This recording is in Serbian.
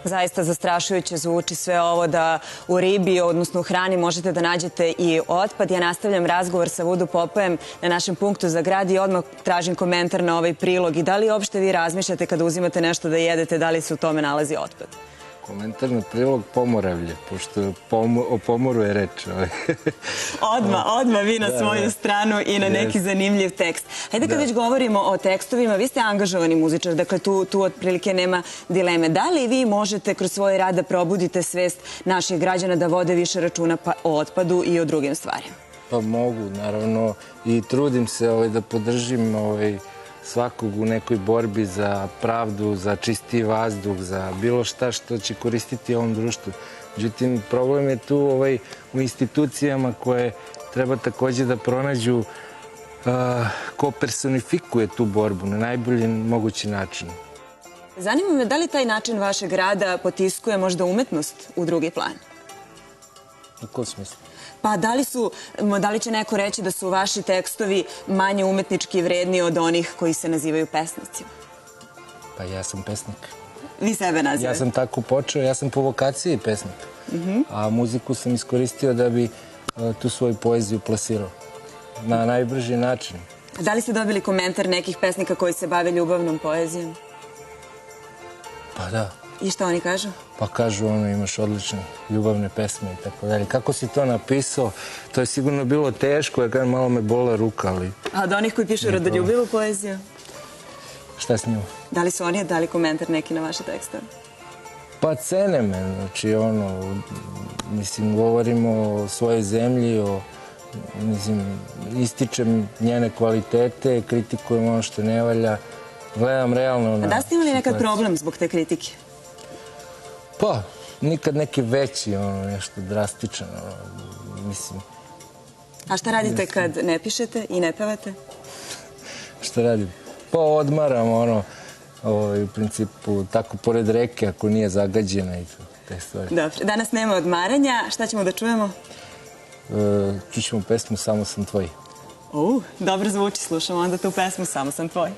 Zaista zastrašujuće zvuči sve ovo da u ribi, odnosno u hrani, možete da nađete i otpad. Ja nastavljam razgovor sa Vudu Popojem na našem punktu za grad i odmah tražim komentar na ovaj prilog. I da li uopšte vi razmišljate kada uzimate nešto da jedete, da li se u tome nalazi otpad? Komentar na prilog Pomoravlje, pošto o pomoru je reč. Odmah vi na svoju stranu i na neki zanimljiv tekst. Hajde kad već govorimo o tekstovima, vi ste angažovani muzičar, dakle tu otprilike nema dileme. Da li vi možete kroz svoj rad da probudite svest naših građana da vode više računa o otpadu i o drugim stvarima? Pa mogu, naravno, i trudim se da podržim svakog u nekoj borbi za pravdu, za čistiji vazduh, za bilo šta što će koristiti ovom društvu. Međutim, problem je tu u institucijama koje treba takođe da pronađu ko personifikuje tu borbu na najbolji mogući način. Zanima me da li taj način vašeg rada potiskuje možda umetnost u drugi plan? U kom smislu? Pa da li će neko reći da su vaši tekstovi manje umetnički vredni od onih koji se nazivaju pesnicima? Pa ja sam pesnik. Vi sebe nazivate? Ja sam tako počeo, ja sam po vokaciji pesnik. A muziku sam iskoristio da bi tu svoju poeziju plasirao na najbrži način. Da li ste dobili komentar nekih pesnika koji se bave ljubavnom poezijom? Pa da. I šta oni kažu? Pa kažu imaš odlične ljubavne pesme i tako dalje. Kako si to napisao? To je sigurno bilo teško, jer malo me bola ruka, ali... A od onih koji pišu rodoljubivu poeziju? Šta s njima? Da li su oni dali komentar neki na vaše tekstove? Pa cene me, znači mislim, govorimo o svojoj zemlji, mislim, ističem njene kvalitete, kritikujem ono što ne valja, gledam realno na... A da ste imali nekad problem zbog te kritike? Pa, nikad neki veći, nešto drastičan, mislim. A šta radite kad ne pišete i ne pevate? Šta radim? Pa odmaram, u principu, tako pored reke, ako nije zagađena i te stvari. Dobro, danas nema odmaranja, šta ćemo da čujemo? Čućemo pesmu Samo sam tvoj. Dobro zvuči, slušamo onda tu pesmu Samo sam tvoj.